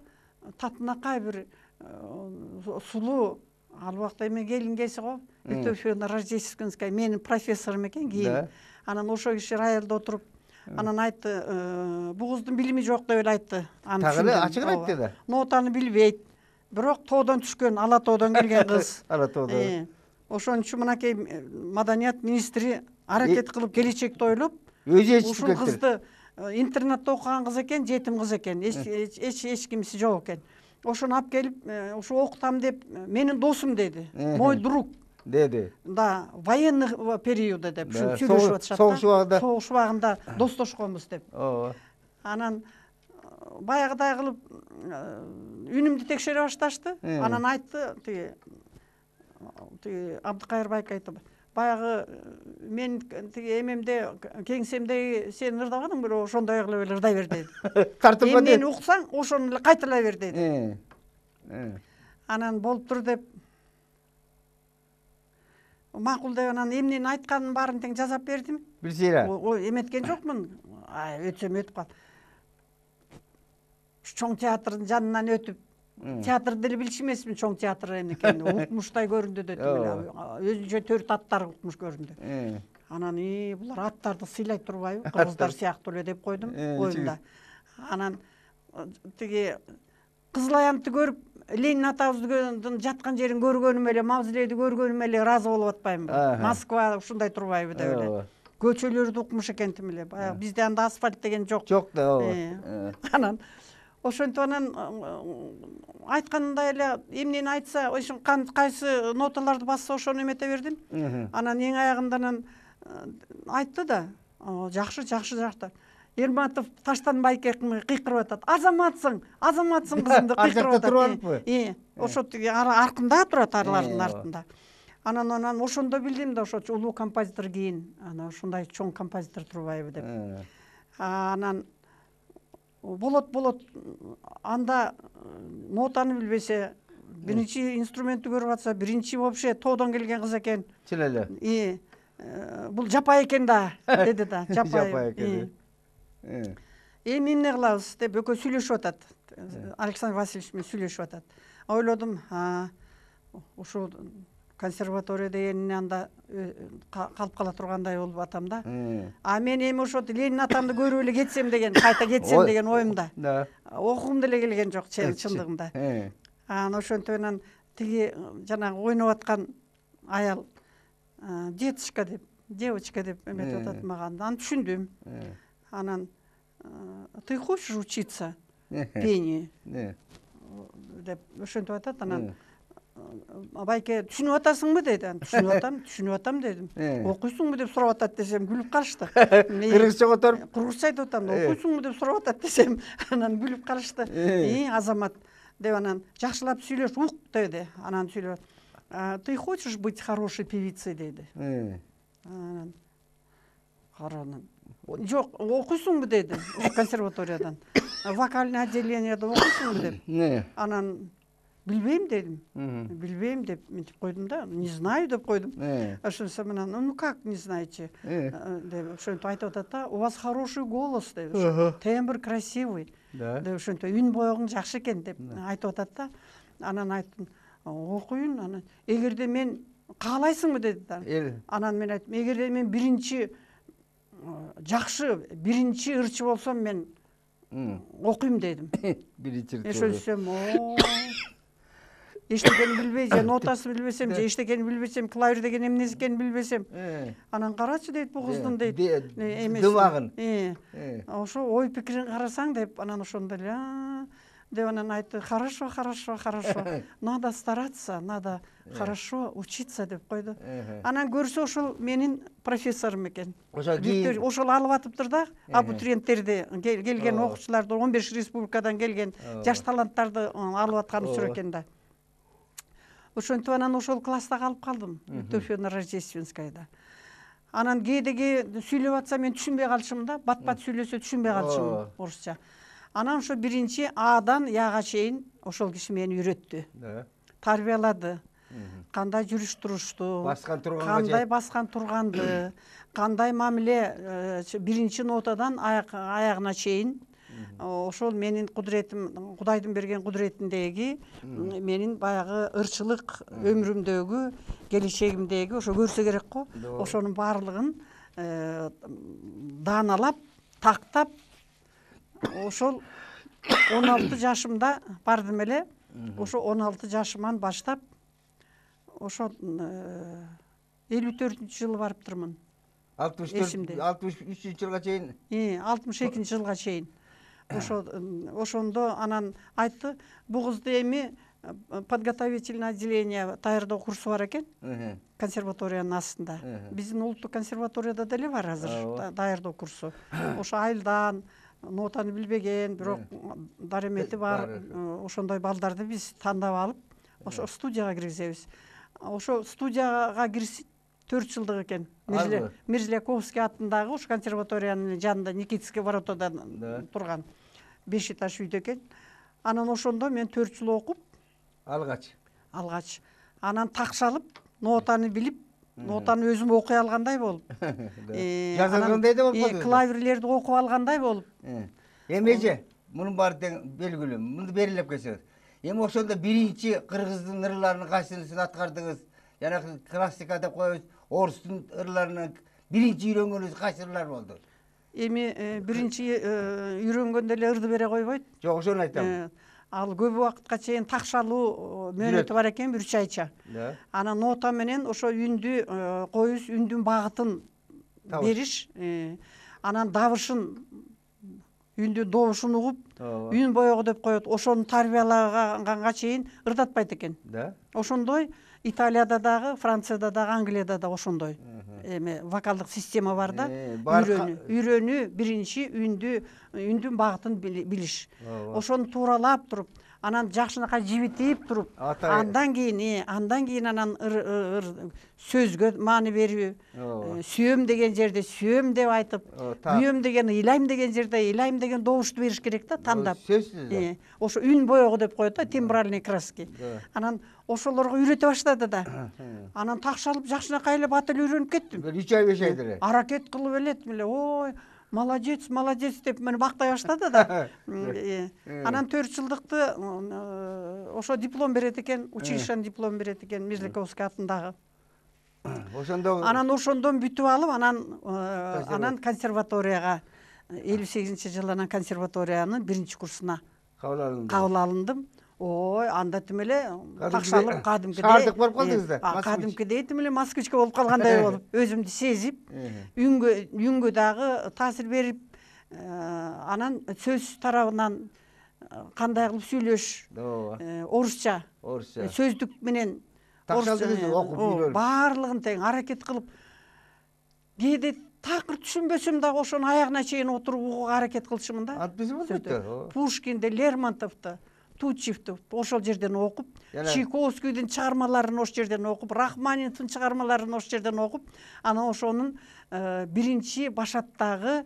татынакай бир сулуу, ал убакта эме келингеси го, Мектеп рождественская, менин профессорум экен кийин. Анан ошо киши роялда отуруп, анан айтты, бул кыздын билими жок деп эле айтты. Тагы эле ачык айтты да. Нотаны билбейт, бирок тоодон түшкөн, Ала тоодон келген кыз. Ала тоодон. Ошон үчүн мынакей маданият министри аракет кылып келечекти ойлоп, ушул кызды интернатта окуган кыз экен, жетим кыз экен, эч кимиси жок экен. Ошону алып келип, ушу окутам деп, менин досум деди. Мой друг деди. Да, военный периода деп сүйлөшүп атышат. Согуш убагында достошконбуз деп. Анан баягыдай кылып үнүмдү текшере башташты. Анан айтты, тиги Абдыкайыр байка айтты. Баягы мен тиги эмемде, кеңсемде сен ырдабадың бирок ошондой кылып эле ырдай бер деди. Тартынба деди. Эмнени уксаң, ошону эле кайталай бер деди. Анан болуптур деп макул деп анан эмнени айтканын баарын тең жазап бердим. Билсейра. Эметкен жокмун. Өтсөм өтүп калып. Чоң театрдын жанынан өтүп, театрды деле билчү эмесмин, чоң театр эмне экенин. Укмуштай көрүндү дедим эле. Өзүнчө 4 аттар укмуш көрүндү. Анан булар аттарды сыйлай турбайбы, кыргыздар сыяктуу эле деп койдум оюмда. Анан тиги Кызыл Аянтты көрүп, Ленин атабыздын жаткан жерин көргөнүм эле, мавзолейди көргөнүм эле ыраазы болуп атпаймынбы. Москва ушундай турбайбы деп эле. Көчөлөрдү укмуш экентим эле. Баягы бизде анда асфальт деген жок. Жок да. Анан ошентип анан айткандай эле эмнени айтса, ошон кайсы ноталарды басса ошону эмете бердим. Анан эң аягында анан айтты да, жакшы. Эрматов Таштан байке кыйкырып атат. Азаматсың кызымды кыйкырып атат. Ошо тиги аркында турат, арлардын артында. Анан ошондо билдим да, ошо улуу композитор кийин, анан ушундай чоң композитор турбайбы деп. Анан болот. Анда нотаны билбесе, биринчи инструментти көрүп атса, биринчи вообще тоодон келген кыз экен. Чын эле. Бул жапай экен да, деди да, жапай экен. Эми эмне кылабыз деп экөө сүйлөшүп атат. Александр Васильевич менен сүйлөшүп атат. Ойлодум, ушул консерватория дегенин анда калып кала тургандай болуп атам да. Мен эми ошо Ленин атамды көрүп эле кетсем деген, кайта кетсем деген оюмда. Окугум деле келген жок чындыгында. Анан ошентип анан тиги жанагы ойноп аткан аял девочка деп эметип атат мага. Анан түшүндүм. Анан ты хочешь учиться пению? Деп ошентип атат. Анан байке түшүнүп атасыңбы деди. Түшүнүп атам дедим. Окуйсуңбу деп сурап атат десем күлүп калышты. Кыргызча которуп, кыргызча айтып атам. Окуйсуңбу деп сурап атат десем, анан күлүп калышты. Азамат деп анан жакшылап сүйлөш, ук деди. Анан сүйлөп, ты хочешь быть хорошей певицей деди. Анан каранын. Жок, окуйсуңбу деди, консерваториядан. Вокальный отделениеде окуйсуңбу деп. Анан билбейм дедим. Билбейм деп мынтип койдум да. Не знаю деп койдум. Ошонсо менен, ну как не знаете? Деп ошентип айтып атат да. У вас хороший голос деп. Тембр красивый. Деп ошентип үн боёгуң жакшы экен деп айтып атат да. Анан айттым, окуйын. Анан эгерде мен каалайсыңбы деди да. Анан мен айттым, эгерде мен биринчи биринчи ырчы болсом мен окуйм дедим. Биринчи ырчы. Ошентсем, эчтекени билбей же нотасын билбесем же эчтекени билбесем клавир деген эмнеси экенин билбесем анан карачы дейт бу кыздын дейт дымагын ошо ой пикирин карасаң деп анан ошондо эле деп анан айтты хорошо хорошо надо стараться надо хорошо учиться деп койду анан көрсө ошол менин профессорум экен ошол алып атыптыр да абитуриенттерди келген окуучуларды 15 республикадан келген жаш таланттарды алып аткан учур экен да ошентип анан ошол класста калып калдым Төфө на Рождественскайда анан кээде сүйлөп атса мен түшүнбөй калышым да бат бат сүйлөсө түшүнбөй калышым орусча анан ошо биринчи Адан Яга чейин ошол киши мени үйрөттү тарбиялады кандай жүрүш турушту кандай баскан турганды кандай мамиле биринчи нотадан аягына чейин ошол менин кудуретим Кудайдын берген кудуретиндеги менин баягы ырчылык өмүрүмдөгү келечегимдеги ошо көрсө керек го ошонун баардыгын дааналап тактап ошол 16 жашымда бардым эле ошо 16 жашыман баштап ошо 54 жылы барыптырмын 63 жылга чейин 62 жылга чейин ошондо анан айтты бу кызды эми подготовительный отделение даярдоо курсу бар экен консерваториянын астында биздин улуттук консерваторияда деле бар азыр даярдоо курсу ошо айылдан нотаны билбеген бирок даремети бар ошондой балдарды биз тандап алып ошо студияга киргизебиз ошо студияга кириши 4 жылдык экен Мерзляковский атындагы ошо консерваториянын жанында Никитский воротада турган 5 этаж үйдө экен анан ошондо мен 4 жыл окуп алгач анан такшалып нотаны билип нотаны өзүм окуй алгандай болуп жазгандай да болуп калды клавирлерди окуп алгандай болуп эмеже мунун баары тең белгилүү мунду берилеп кетсеңиз эми ошондо биринчи кыргыздын ырларынын кайсынысын аткардыңыз жанагы классика деп коебуз орустун ырларынан биринчи үйрөнгөнүңүз кайсы ырлар болду эми биринчи үйрөнгөндө эле ырды бере койбойт жок ошону айтам ал көп убакытка чейин такшалуу мөөнөтү бар экен 1 айча анан нота менен ошо үндү коюш үндүн багытын бериш анан дабышын үндү добушун угуп үн боёгу деп коет ошону тарбиялаганга чейин ырдатпайт экен ошондой Италияда дагы Францияда дагы Англияда да ошондой эме вокалдык система бар да үйрөнүү биринчи үндүн багытын билиш ошону тууралап туруп анан жакшынакай жибитип туруп андан кийин анан сөзгө маани берүү сүйөм деген жерде сүйөм деп айтып күйөм деген ыйлайм деген жерде ыйлайм деген добушту бериш керек да тандап ошо үн боёгу деп коет да тембральный краски анан ошолорго үйрөтө баштады да анан такшалып жакшынакай эле бат эле үйрөнүп кеттим 3 ай 5 айда эле аракет кылып эле ой молодец деп мени мактай баштады да анан 4 жылдыкты ошо диплом берет экен училищенин диплом берет экен Мерзляковский атындагы анан ошондон бүтүп алып анан консерваторияга 58-жылы анан консерваториянын 1 курсуна кабыл алындым ой анда тим эле такшалып кадимкидей шаардык болуп калдыңыз да кадимкидей тим эле москвичка болуп калгандай болуп өзүмдү сезип үнгө дагы таасир берип анан сөз тарабынан кандай кылып сүйлөш орусча сөздүк менен баардыгын тең аракет кылып кээде такыр түшүнбөсөм дагы ошонун аягына чейин отуруп угууга аракет кылчумун да Пушкинди Лермонтовду Тутчевду ошол жерден окуп Чайковскийдин чыгармаларын ошол жерден окуп Рахманиновдун чыгармаларын ошол жерден окуп анан ошонун биринчи башаттагы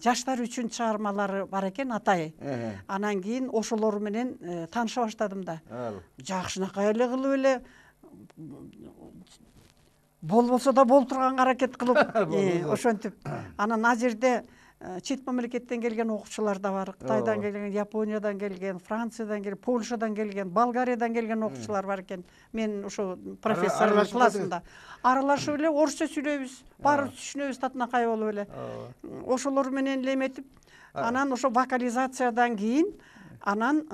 жаштар үчүн чыгармалары бар экен атайы анан кийин ошолор менен тааныша баштадым да жакшынакай эле кылып эле болбосо да болуп турганга аракет кылып ошентип анан ал жерде чет мамлекеттен келген окуучулар да бар Кытайдан келген Япониядан келген Франциядан келген Польшадан келген Болгариядан келген окуучулар бар экен мен ошо профессордун классында аралашып эле орусча сүйлөйбүз баарыбыз түшүнөбүз татынакай болуп эле ошолор менен эле эметип анан ошо вокализациядан кийин Анан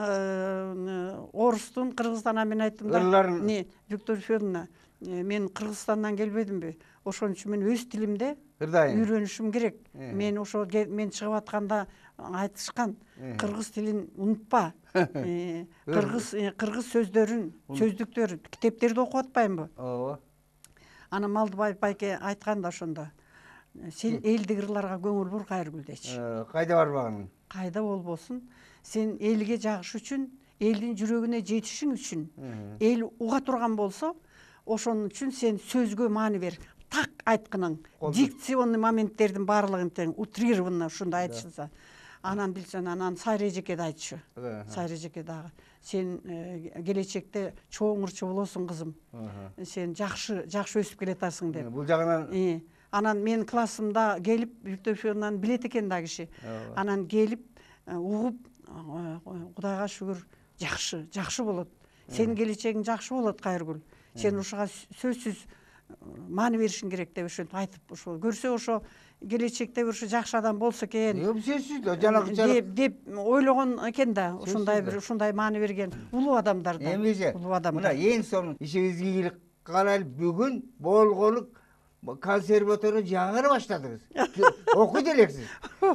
орустун, кыргыздан мен айттым да. Ырларын. Виктория Федоровна, мен Кыргызстандан келбедимби? Ошон үчүн мен өз тилимде Ырдайын. үйрөнүшүм керек. Мен ошо мен чыгып атканда айтышкан, кыргыз тилин унутпа. Кыргыз сөздөрүн, сөздүктөрүн, китептерди окуп атпаймынбы? Ооба. Ана Малдыбаев байке айткан да ошондо. Сен элдик ырларга көңүл бур, Кайыргүл дечи. Кайда барбагың? Кайда болбосун, сен элге жагыш үчүн, элдин жүрөгүнө жетишиң үчүн, эл уга турган болсо, ошон үчүн сен сөзгө маани бер. Так айткының, дикционный моменттердин баарлыгын тең утрированно ушундай айтышса. Анан билсең, анан Сайра эжеке да айтчу. Сайра эжеке дагы. Сен келечекте чоң ырчы болосуң, кызым. Сен жакшы өсүп келатасың деп. Бул жагынан Анан мен классымда келип, Виктория Федоровнаны билет экен да киши. Анан келип, угуп, Кудайга шүгүр, жакшы болот. Сенин келечегиң жакшы болот, Кайыргүл. Сен ушуга сөзсүз маани беришиң керек деп ошентип айтып, ошо көрсө ошо келечекте ошо жакшы адам болсо экен. Сөзсүз да, жанагы деп ойлогон экен да, ушундай маани берген улуу адамдар да. Эмесе, Улуу адамдар. мына эң сонун ишибизге ийгилик кылайлы. Бүгүн болгону консерватория жаңыры баштадыңыз. Окуйт элексиз.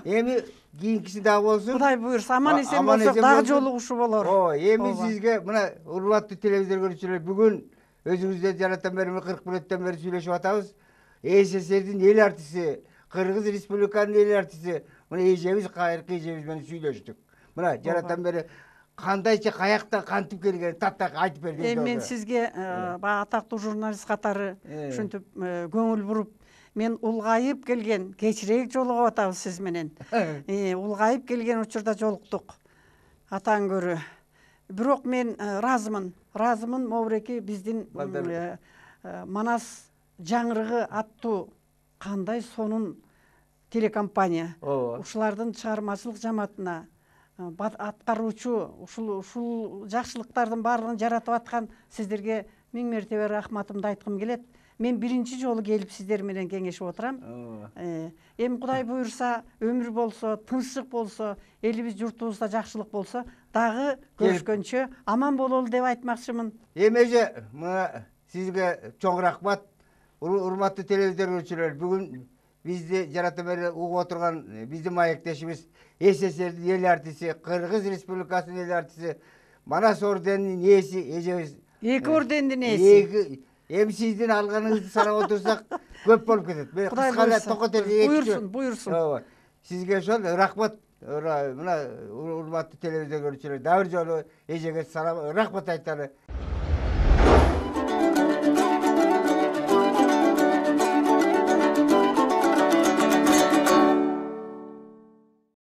Эми кийинкиси дагы болсун. Кудай буйрса, аман эсен болсок дагы жолугушуу болор. Эми сизге мына урматтуу телевизор көрүүчүлөр, бүгүн өзүңүздө жараттан бери 40 мүнөттөн бери сүйлөшүп атабыз. СССРдин эл артисти, Кыргыз Республиканын эл артисти, мына эжебиз, кайрыкы эжебиз менен сүйлөштүк. Мына жараттан бери кандайча каяктан кантип келген таттак айтып берди. Мен сизге баягы атактуу журналист катары ушинтип көңүл буруп, мен улгайып келген, кечирээк жолугуп атабыз сиз менен. Улгайып келген учурда жолуктук. Атаң көрө. Бирок мен разымын, могуреки биздин Манас жаңырыгы аттуу кандай сонун телекомпания. Ушулардын чыгармачылык жамаатына аткаруучу ушул жакшылыктардын баардыгын жаратып аткан сиздерге миң мертебе рахматымды айткым келет. Мен биринчи жолу келип сиздер менен кеңешип отурам. Эми Кудай буйрса, өмүр болсо, тынччылык болсо, элибиз, журтубузда жакшылык болсо, дагы көрүшкөнчө аман бололу деп айтмакчымын. Эмеже, мына сизге чоң рахмат. Урматтуу телевизор көрүүчүлөр, бүгүн бизди жарата бери угуп отурган биздин маектешибиз, СССРдин эл артисти, Кыргыз Республикасынын эл артисти, Манас орденинин ээси эжебиз. 2 ордендин ээси. Эми сиздин алганыңызды санап отурсак көп болуп кетет. Кыскале токотер буйрсун. Сизге ошол рахмат. Мына урматтуу телевизор көрүүчүлөр, дагы бир жолу эжеге рахмат айталы.